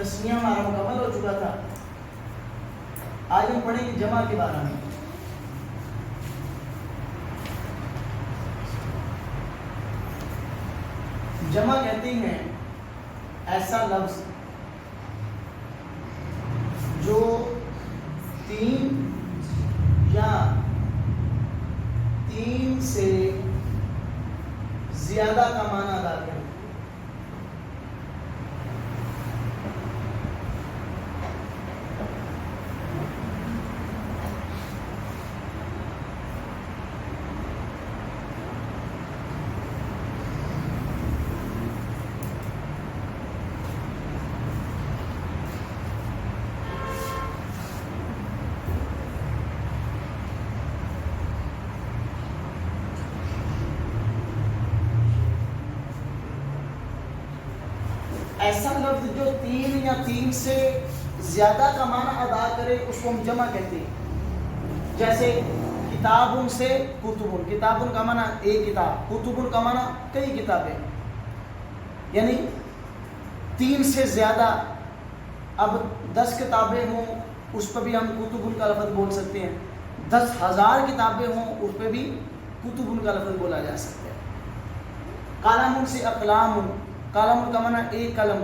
تسمیہ ہمارا مکمل ہو چکا تھا. آج ہم پڑھیں گے جمع کے بارے میں. جمع کہتے ہیں ایسا لفظ جو تین یا تین سے زیادہ کا معنی ادا کرے. ایسا لفظ جو تین یا تین سے زیادہ کا معنی ادا کرے اس کو ہم جمع کہتے ہیں. جیسے کتابوں سے کتبن، کتابن کا معنی ایک کتاب، کتبن کا معنی کئی کتابیں، یعنی تین سے زیادہ. اب 10 کتابیں ہوں اس پہ بھی ہم کتبن کا لفظ بول سکتے ہیں. 10,000 کتابیں ہوں اس پہ بھی کتبن کا لفظ بولا جا سکتا ہے. قلم سے اقلام، قلم کا معنی ایک قلم،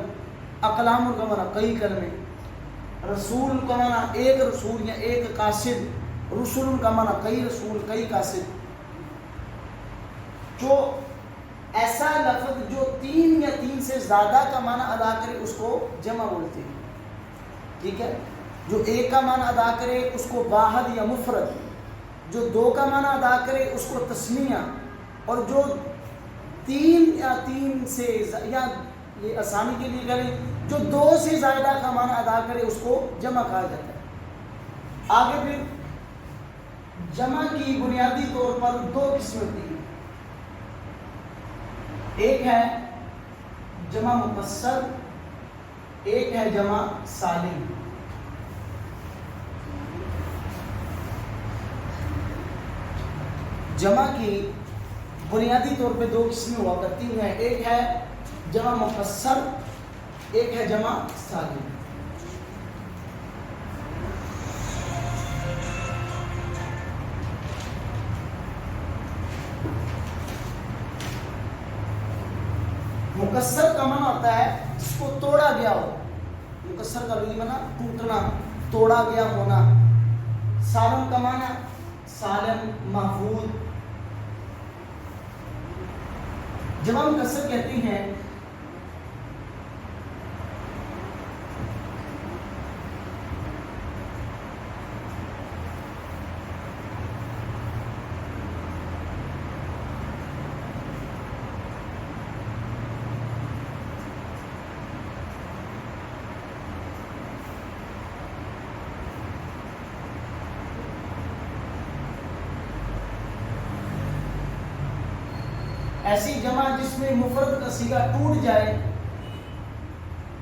اقلام کا معنی کئی قلمیں. رسول کا معنی ایک رسول یا ایک قاصد، رسول کا معنی کئی رسول کئی قاصد. جو ایسا لفظ جو تین یا تین سے زیادہ کا معنی ادا کرے اس کو جمع بولتے ہیں. ٹھیک ہے. جو ایک کا معنی ادا کرے اس کو واحد یا مفرد، جو دو کا معنی ادا کرے اس کو تسمیہ، اور جو تین یا تین سے یا یہ آسانی کے لیے کریں جو دو سے زیادہ کا معنی ادا کرے اس کو جمع کہا جاتا ہے. آگے پھر جمع کی بنیادی طور پر دو قسمیں ہوتی ہیں. ایک ہے جمع مکسر، ایک ہے جمع سالم. جمع کی بنیادی طور پہ دو قسمیں ہوا کرتی ہیں. ایک ہے جمع مفسر، ایک ہے جمع سالم. مکسر کا معنی ہوتا ہے جس کو توڑا گیا ہو. مکسر کا لغوی معنی ٹوٹنا، توڑا گیا ہونا. سالم کا معنی سالم، محفوظ. جمع مکسر کہتے ہیں ایسی جمع جس میں مفرد کا صیغہ ٹوٹ جائے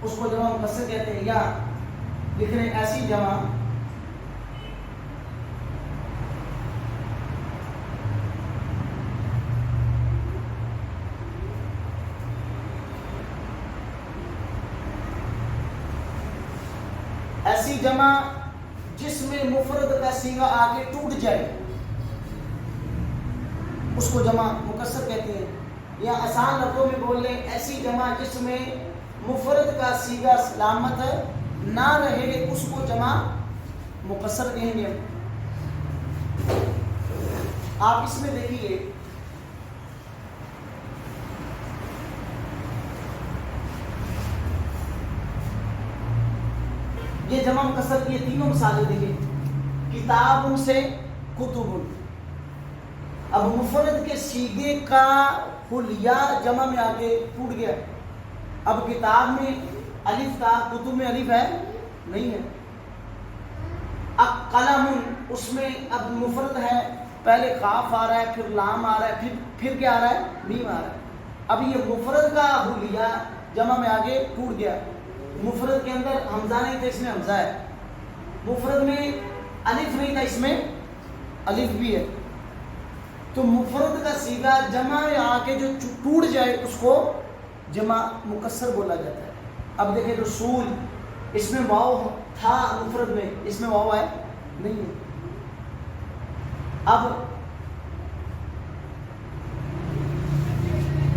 اس کو جمع مکسر کہتے ہیں. یا لکھ رہے ایسی جمع ایسی جمع جس میں مفرد کا صیغہ آ کے ٹوٹ جائے اس کو جمع مکسر کہتے ہیں. یا آسان لفظوں میں بول لیں ایسی جمع جس میں مفرد کا صیغہ سلامت نہ رہے اس کو جمع مکسر کہیں گے. آپ اس میں دیکھیے یہ جمع مکسر کی تینوں مثالیں دیکھیں. کتاب سے کتب. اب مفرد کے صیغے کا حلیہ جمع میں آ کے ٹوٹ گیا. اب کتاب میں الف تھا، کتب میں الف ہے نہیں ہے. اب قلم اس میں اب مفرد ہے، پہلے قاف آ رہا ہے، پھر لام آ رہا ہے، پھر کیا آ رہا ہے؟ میم آ رہا ہے. اب یہ مفرد کا حلیہ جمع میں آگے ٹوٹ گیا. مفرد کے اندر حمزہ نہیں تھا، اس میں حمزہ ہے. مفرد میں الف نہیں تھا، اس میں الف بھی ہے. تو مفرد کا صیغہ جمع میں آ کے جو ٹوٹ جائے اس کو جمع مکسر بولا جاتا ہے. اب دیکھیں رسول، اس میں واو تھا مفرد میں، اس میں واو ہے نہیں ہے. اب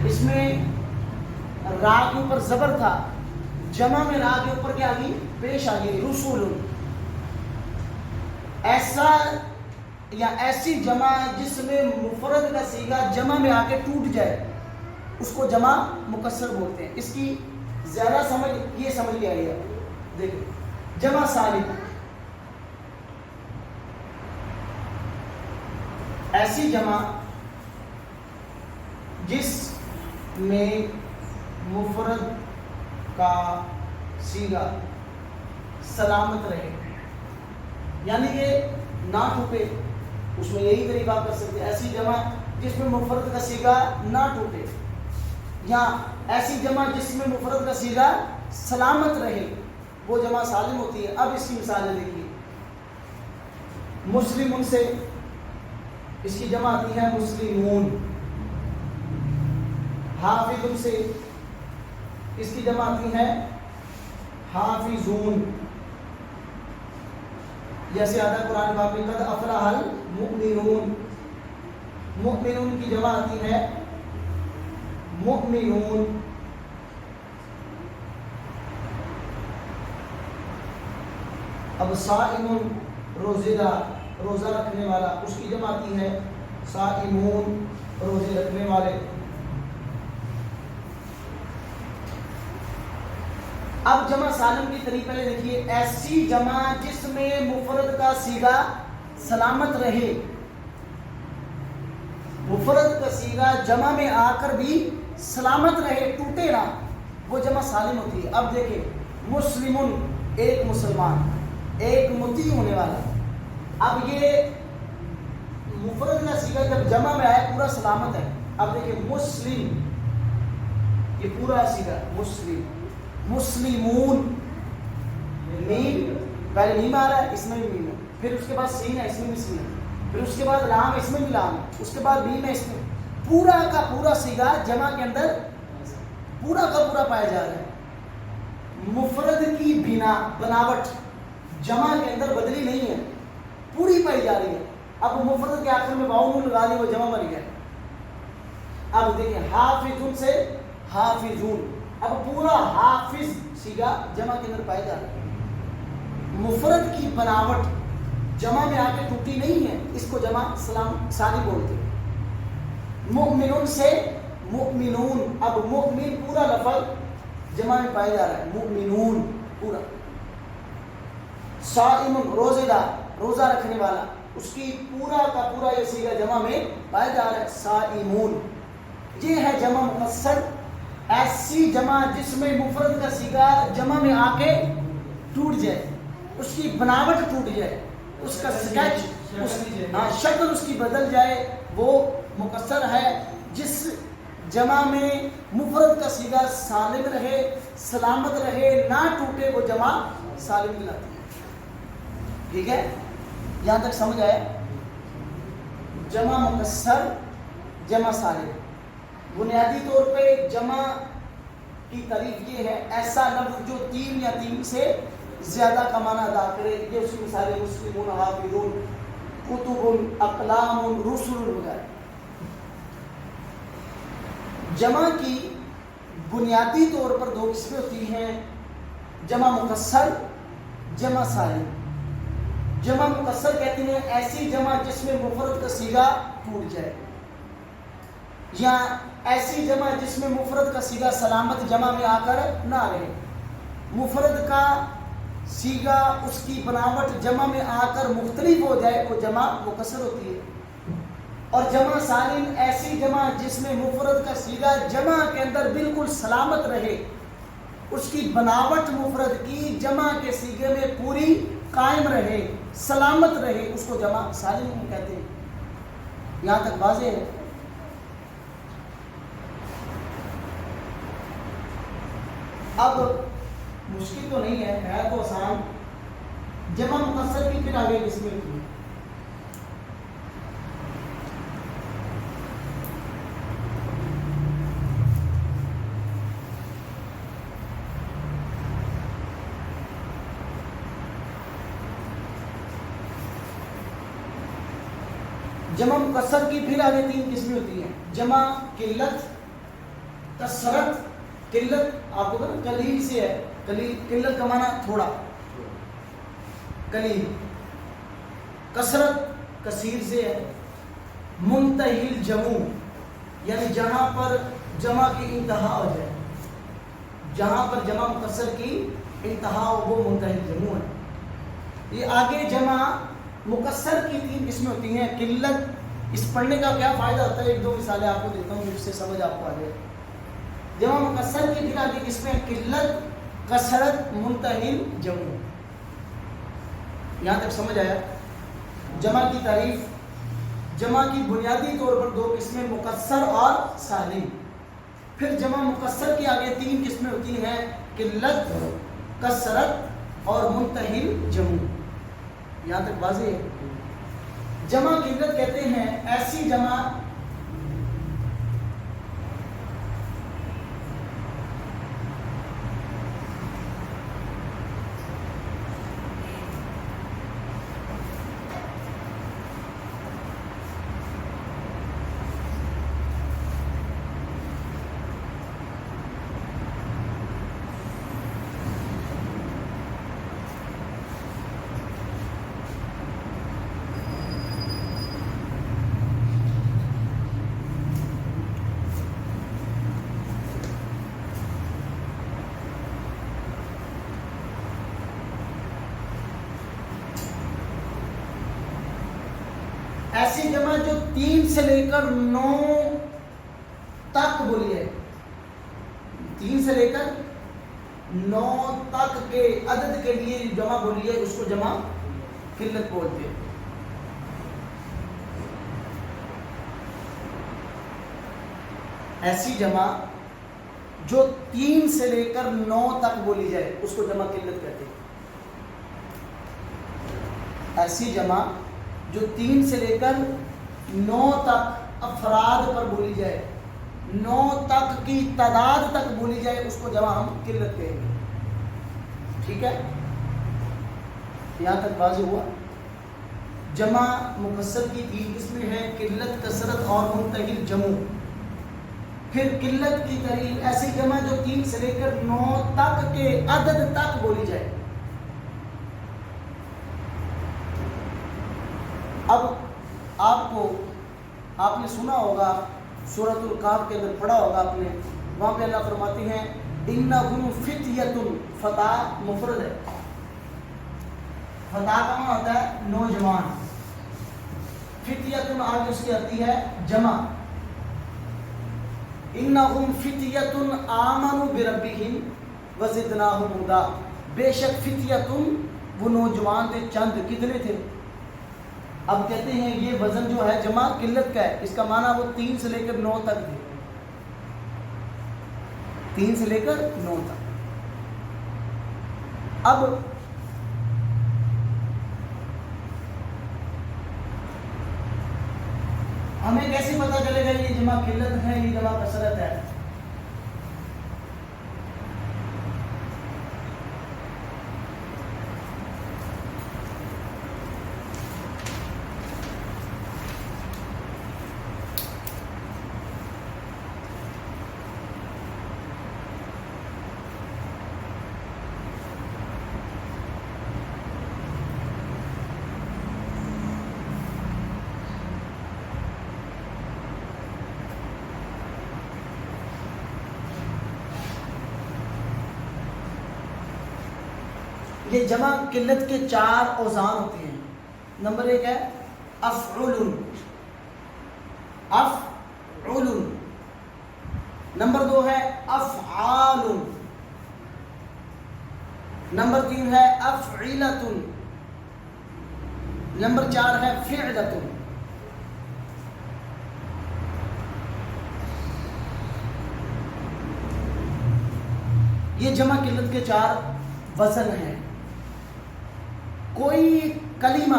اس میں را کے اوپر زبر تھا، جمع میں را کے اوپر کیا آ گئی؟ پیش آ گئی رسول. ایسا یا ایسی جمع جس میں مفرد کا صیغہ جمع میں آ کے ٹوٹ جائے اس کو جمع مکسر بولتے ہیں. اس کی زیادہ سمجھ یہ سمجھ لیا گیا. دیکھیں جمع سالم، ایسی جمع جس میں مفرد کا صیغہ سلامت رہے، یعنی کہ نہ ٹوٹے. اس میں یہی طریقہ آپ کر سکتے ہیں، ایسی جمع جس میں مفرد کا صیغہ نہ ٹوٹے، یا ایسی جمع جس میں مفرد کا صیغہ سلامت رہے، وہ جمع سالم ہوتی ہے. اب اس کی مثالیں دیکھیے. مسلمون سے اس کی جمع آتی ہے مسلمون. حافظ سے اس کی جمع آتی ہے حافظون. جیسے آتا ہے قرآن پاک میں قد افلح المؤمنون، مؤمنون کی جمع آتی ہے مؤمنون. اب صائمون روزے دار، روزہ رکھنے والا، اس کی جمع آتی ہے صائمون، روزے رکھنے والے. اب جمع سالم کی طریقہ پہلے دیکھیے. ایسی جمع جس میں مفرد کا صیغہ سلامت رہے، مفرد کا صیغہ جمع میں آ کر بھی سلامت رہے، ٹوٹے نہ، وہ جمع سالم ہوتی ہے. اب دیکھیں مسلمون ایک مسلمان، ایک مطیع ہونے والا. اب یہ مفرد کا صیغہ جب جمع میں آئے پورا سلامت ہے. اب دیکھیں مسلم، یہ پورا صیغہ مسلم. مسلمون، میم پہلے میم آ رہا ہے، اس میں بھی میم ہے، پھر اس کے بعد سین ہے، اس میں بھی سین ہے، پھر اس کے بعد لام ہے، اس میں بھی لام ہے، اس کے بعد میم ہے، اس میں پورا کا پورا صیغہ جمع کے اندر پورا کا پورا پایا جا رہا ہے. مفرد کی بناوٹ جمع کے اندر بدلی نہیں ہے، پوری پائی جا رہی ہے. اب مفرد کے آخر میں واو نون لگا دی، وہ جمع بن گیا. اب دیکھیں حافظون سے حافظون، اب پورا حافظ صیغہ جمع کے اندر پایا جا رہا ہے. مفرد کی بناوٹ جمع میں آ کے ٹوٹی نہیں ہے، اس کو جمع سالم بولتے ہیں. مؤمنون سے مؤمنون، اب مؤمن پورا لفظ جمع میں پایا جا رہا ہے، مؤمنون پورا. صائمون روزے دار، روزہ رکھنے والا، اس کی پورا کا پورا یہ صیغہ جمع میں پایا جا رہا ہے صائمون. یہ ہے جمع مکسر. ایسی جمع جس میں مفرد کا صیغہ جمع میں آ کے ٹوٹ جائے، اس کی بناوٹ ٹوٹ جائے، اس کا سکیچ، شکل اس کی بدل جائے، وہ مکسر ہے. جس جمع میں مفرد کا صیغہ سالم رہے، سلامت رہے، نہ ٹوٹے، وہ جمع سالم کہلاتی ہے. ٹھیک ہے، یہاں تک سمجھ آیا؟ جمع مکسر، جمع سالم. بنیادی طور پہ جمع کی تعریف یہ ہے ایسا لفظ جو تین یا تین سے زیادہ کا معنی ادا کرے. یہ اس کی مثالیں مسلمون، حافظون، کتب، اقلام، رسل وغیرہ. جمع کی بنیادی طور پر دو قسمیں ہوتی ہیں، جمع مکسر، جمع سالم. جمع مکسر کہتے ہیں ایسی جمع جس میں مفرد کا صیغہ ٹوٹ جائے، یا ایسی جمع جس میں مفرد کا صیغہ سلامت جمع میں آ کر نہ رہے. مفرد کا صیغہ اس کی بناوٹ جمع میں آ کر مختلف ہو جائے، وہ جمع مکسر ہوتی ہے. اور جمع سالم ایسی جمع جس میں مفرد کا صیغہ جمع کے اندر بالکل سلامت رہے، اس کی بناوٹ مفرد کی جمع کے صیغے میں پوری قائم رہے، سلامت رہے، اس کو جمع سالم کہتے ہیں. یہاں تک واضح ہے؟ اب مشکل تو نہیں ہے تو آسان. جمع مکسر کی پھر آگے قسمیں کی. جمع مکسر کی پھر آگے 3 قسمیں ہوتی ہیں. جمع قلت، کثرت. قلت آپ کو پتا قلیل سے ہے، قلیل، قلت کا معنی تھوڑا، قلیل. کثرت کثیر سے ہے. منتہی الجمع یعنی جہاں پر جمع کی انتہا ہو جائے، جہاں پر جمع مکسر کی انتہا ہو وہ منتہی الجمع ہے. یہ آگے جمع مکسر کی 3 قسمیں ہوتی ہیں. قلت، اس پڑھنے کا کیا فائدہ ہوتا ہے، 1-2 مثالیں آپ کو دیتا ہوں جس سے سمجھ آپ کو آ جائے. جمع مکسر کی 3 آگے قسمیں قلت، کثرت، منتہی الجمع. یہاں تک سمجھ آیا؟ جمع کی تعریف. جمع کی بنیادی طور پر 2 قسمیں مکسر اور سالم. پھر جمع مکسر کی آگے 3 قسمیں ہوتی ہیں قلت، کثرت اور منتہی الجمع. یہاں تک واضح ہے؟ جمع قلت کہتے ہیں ایسی جمع ایسی جمع جو 3 سے لے کر 9 تک بولی ہے. 3 سے لے کر 9 تک کے عدد کے لیے جمع بولی ہے اس کو جمع قلت بولتے ہیں. ایسی جمع جو 3 سے لے کر 9 تک بولی جائے اس کو جمع قلت کہتے ہیں. ایسی جمع جو 3 سے لے کر 9 تک افراد پر بولی جائے، 9 تک کی تعداد تک بولی جائے اس کو جمع ہم قلت کہیں گے. ٹھیک ہے؟ یہاں تک واضح ہوا؟ جمع مکسر کی 3 قسمیں ہیں قلت، کثرت اور منتہی الجمع. پھر قلت کی تعریف ایسی جمع جو 3 سے لے کر 9 تک کے عدد تک بولی جائے. اب آپ نے سنا ہوگا سورۃ الکہف کے اندر پڑھا ہوگا آپ نے، وہاں پہ اللہ فرماتے ہیں انہم فتیۃ. فتح مفرد ہے، فتح کا معنی ہوتا ہے نوجوان. فتیۃ آگے اس کی آتی ہے جمع. انہم فتیۃ آمنوا بربہم وزدناہم ہدی. بے شک فتیۃ وہ نوجوان تھے، چند. کتنے تھے؟ اب کہتے ہیں یہ وزن جو ہے جمع قلت کا ہے. اس کا معنی وہ 3 سے لے کر 9 تک تھے. 3 سے لے کر 9 تک. اب ہمیں کیسے پتا چلے گا یہ جمع قلت ہے یہ جمع کثرت ہے؟ یہ جمع قلت کے 4 اوزان ہوتے ہیں. نمبر 1 ہے افعل. افعل. نمبر 2 ہے افعال. نمبر 3 ہے افعلۃ. نمبر 4 ہے فعلۃ. یہ جمع قلت کے 4 وزن ہیں. کوئی کلمہ،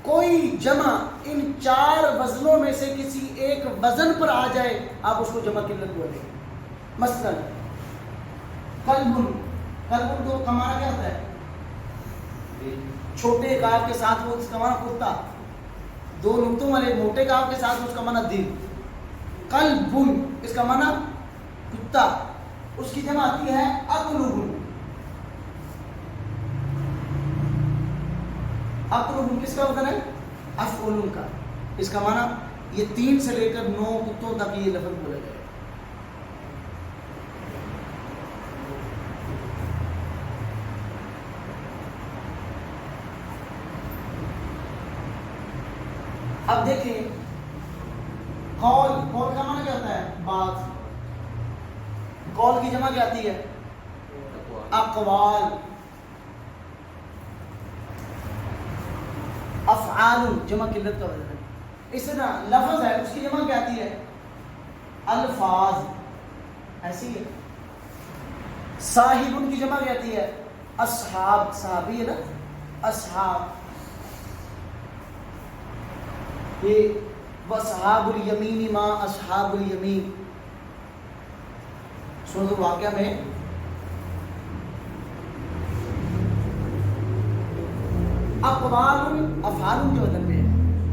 کوئی جمع ان 4 وزنوں میں سے کسی ایک وزن پر آ جائے آپ اس کو جمع قلت بولیں. مثلا قلب. قلب تو کمانا کیا ہوتا ہے؟ چھوٹے کاف کے ساتھ وہ اس کا معنی کتا. دو نقطوں والے موٹے کاف کے ساتھ اس کا معنی دل. قلب اس کا معنی کتا, اس کی جمع آتی ہے اقلب. اقلب کس کا وزن ہے؟ افعل کا. اس کا معنی یہ 3 سے لے کر 9 کتوں تک یہ لفظ بولا جائے. اب دیکھیں قول, قول کا معنی کیا ہوتا ہے؟ بات. قول کی جمع کیا آتی ہے؟ اقوال. افعال جمع قلت کا وزن ہے. اس طرح لفظ ہے اس کی جمع کیا آتی ہے؟ الفاظ. ایسی ہے. صاحب کی جمع کیا آتی ہے؟ اصحاب. صحابی ہے نا, اصحاب. یہ وَأَصْحَابُ الْيَمِينِ مَا أَصْحَابُ الْيَمِينِ سورۃ الواقعہ میں اقوال افعال کے وزن پہ,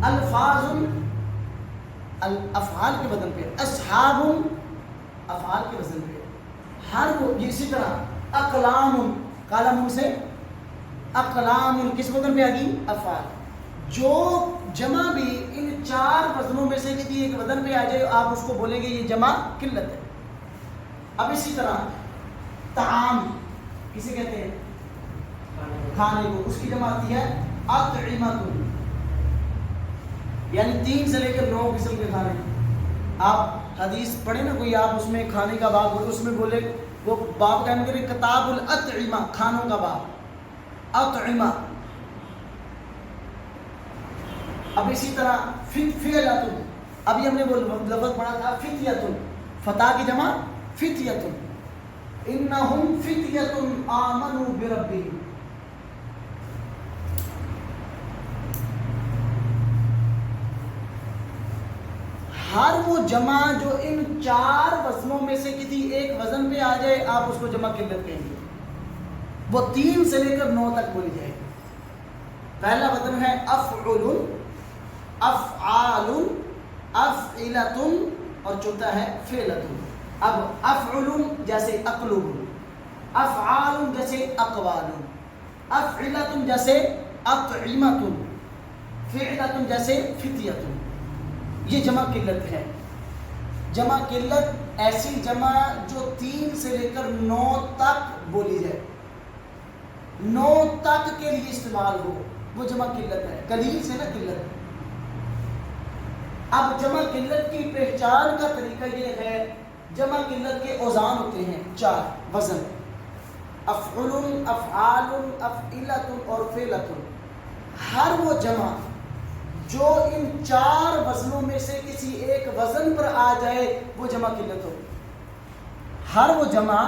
الفاظ افعال کے وزن پہ, اصحاب افعال کے وزن پہ. ہر وہ اسی طرح اقلام, قلم سے اقلام کس وزن پہ آ گئی؟ افعال. جو جمع بھی ان 4 وزنوں میں سے کسی ایک وزن پہ آ جائے آپ اس کو بولیں گے یہ جمع قلت ہے. اب اسی طرح طعام کسے کہتے ہیں؟ کھانے کو. اس کی جمع آتی ہے اطعمۃ, یعنی 3 سے لے کر 9 قسم کے کھانے. آپ حدیث پڑھیں نا کوئی, آپ اس میں کھانے کا باب اس میں بولے وہ باب کا نام کتاب الاطعمہ, کھانوں کا باب, اطعمہ. اب اسی طرح فعلۃ, ابھی ہم نے وہ لفظ پڑھا تھا فتیۃ, فتح کی جمع فتیۃ. انہم فتیۃ آمنوا بربہم. ہر وہ جمع جو ان 4 وزنوں میں سے کسی ایک وزن پہ آ جائے آپ اس کو جمع قلت کہیں گے. وہ 3 سے لے کر 9 تک بولی جائے. پہلا وزن ہے افعل, افعال, افعلۃ, اور چوتھا ہے فعلۃ. اب افعل جیسے اقلب, افعال جیسے اقوال, افعلۃ جیسے اطعمۃ, فعلۃ جیسے فتیۃ. یہ جمع قلت ہے. جمع قلت ایسی جمع جو 3 سے لے کر 9 تک بولی جائے, 9 تک کے لیے استعمال ہو, وہ جمع قلت ہے. قلیل سے نا قلت. اب جمع قلت کی پہچان کا طریقہ یہ ہے, جمع قلت کے اوزان ہوتے ہیں 4 وزن, افعل, افعال, افعلۃ اور فعلۃ. ہر وہ جمع جو ان 4 وزنوں میں سے کسی ایک وزن پر آ جائے وہ جمع قلت ہو. ہر وہ جمع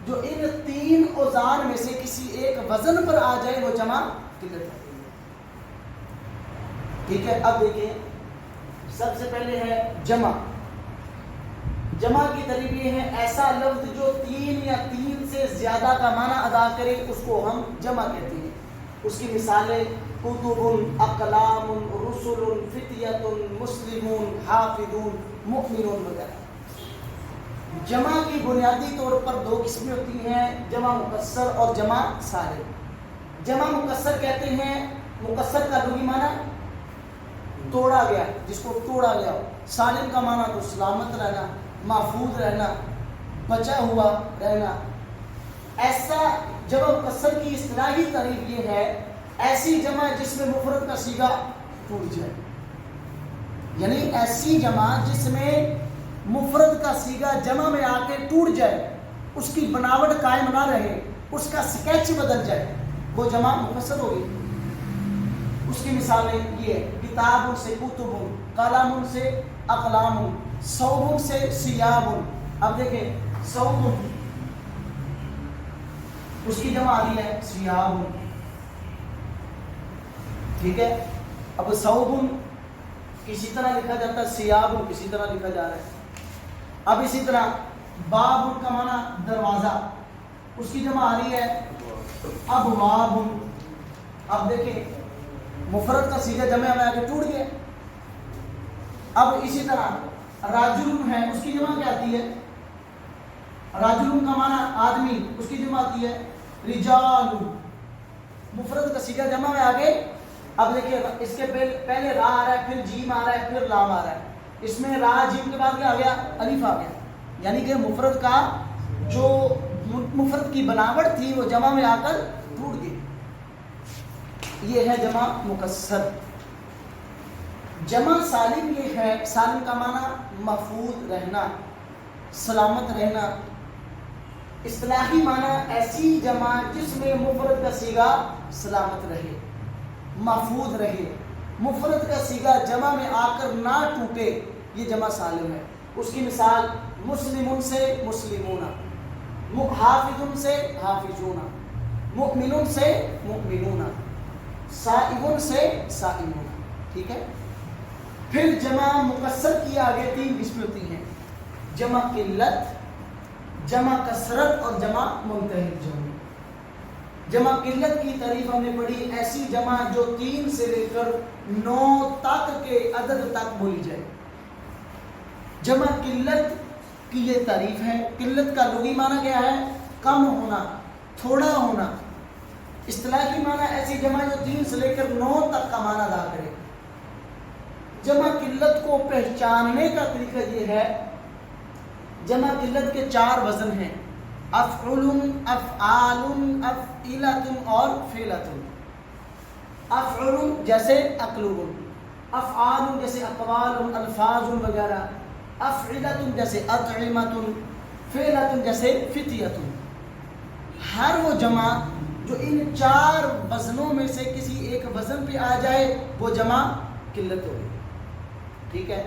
جو ان 3 اوزان میں سے کسی ایک وزن پر آ جائے وہ جمع قلت ہے. ٹھیک ہے. اب دیکھیں سب سے پہلے ہے جمع. جمع کی تعریف یہ ہے ایسا لفظ جو 3 یا 3 سے زیادہ کا معنی ادا کرے اس کو ہم جمع کہتے ہیں. اس کی مثالیں کتب, اقلام, رسل, فتیۃ, مسلمون, حافظون, مؤمنون وغیرہ. جمع کی بنیادی طور پر 2 قسمیں ہوتی ہیں, جمع مکسر اور جمع سالم. جمع مکسر کہتے ہیں, مکسر کا لغوی معنی توڑا گیا, جس کو توڑا گیا. سالم کا معنی تو سلامت رہنا, محفوظ رہنا, بچا ہوا رہنا. ایسا جمع مکسر کی اصطلاحی تعریف یہ ہے ایسی جمع جس میں مفرد کا صیغہ ٹوٹ جائے, یعنی ایسی جمع جس میں مفرد کا صیغہ جمع میں آ کے ٹوٹ جائے, اس کی بناوٹ قائم نہ رہے, اس کا سکیچ بدل جائے, وہ جمع مفسر ہوگی. اس کی مثالیں یہ کتاب سے کتب, قلم سے اقلام, ثوب سے ثیاب. اب دیکھیں ثوب اس کی جمع آ رہی ہے ثیاب. ٹھیک ہے. اب ثوب کسی طرح لکھا جاتا ہے, ثیاب کسی طرح لکھا جا رہا ہے. اب اسی طرح باب کا معنی دروازہ, اس کی جمع آ رہی ہے ابواب. اب دیکھیں مفرد کا صیغہ جمع میں آ کے ٹوٹ گیا, اب اسی طرح راجلون ہے، اس کی جمع کیا آتی ہے؟ راجلون کا معنی آدمی، اس کی جمع آتی ہے رجال. مفرد کا صیغہ جمع میں آگے. اب دیکھیے اس کے پہلے را آ رہا ہے، پھر جیم آ رہا ہے، پھر لام آ رہا ہے. اس میں را جیم کے بعد کیا آ گیا؟ الف آ گیا. یعنی کہ مفرد کا جو مفرد کی بناوٹ تھی وہ جمع میں آ کر ٹوٹ گئی. یہ ہے جمع مکسر. جمع سالم یہ ہے، سالم کا معنی محفوظ رہنا، سلامت رہنا. اصطلاحی معنی ایسی جمع جس میں مفرد کا صیغہ سلامت رہے، محفوظ رہے، مفرد کا صیغہ جمع میں آ کر نہ ٹوٹے، یہ جمع سالم ہے. اس کی مثال مسلمون سے مسلمون، حافظ سے حافظون، مؤمنون سے مؤمنون، صائمون سے صائمون. ٹھیک ہے. پھر جمع مکسر کی آگے 3 قسمیں ہوتی ہیں: جمع قلت، جمع کثرت اور جمع منتہی جمع. جمع قلت کی تعریف ہم نے پڑھی، ایسی جمع جو 3 سے لے کر 9 تک کے عدد تک بولی جائے. جمع قلت کی یہ تعریف ہے. قلت کا لغوی معنی کیا ہے؟ کم ہونا، تھوڑا ہونا. اصطلاحی معنی ایسی جمع جو 3 سے لے کر 9 تک کا معنی ادا کرے. جمع قلت کو پہچاننے کا طریقہ یہ ہے، جمع قلت کے 4 وزن ہیں: افعل، افعال، افعلۃ اور فعلۃ. افعل جیسے اقلوب، افعال جیسے اقوال، الفاظ وغیرہ، افعلۃ جیسے اطعمۃ، فعلۃ جیسے فتیۃ. ہر وہ جمع جو ان 4 وزنوں میں سے کسی ایک وزن پہ آ جائے وہ جمع قلت ہوگی. ٹھیک ہے.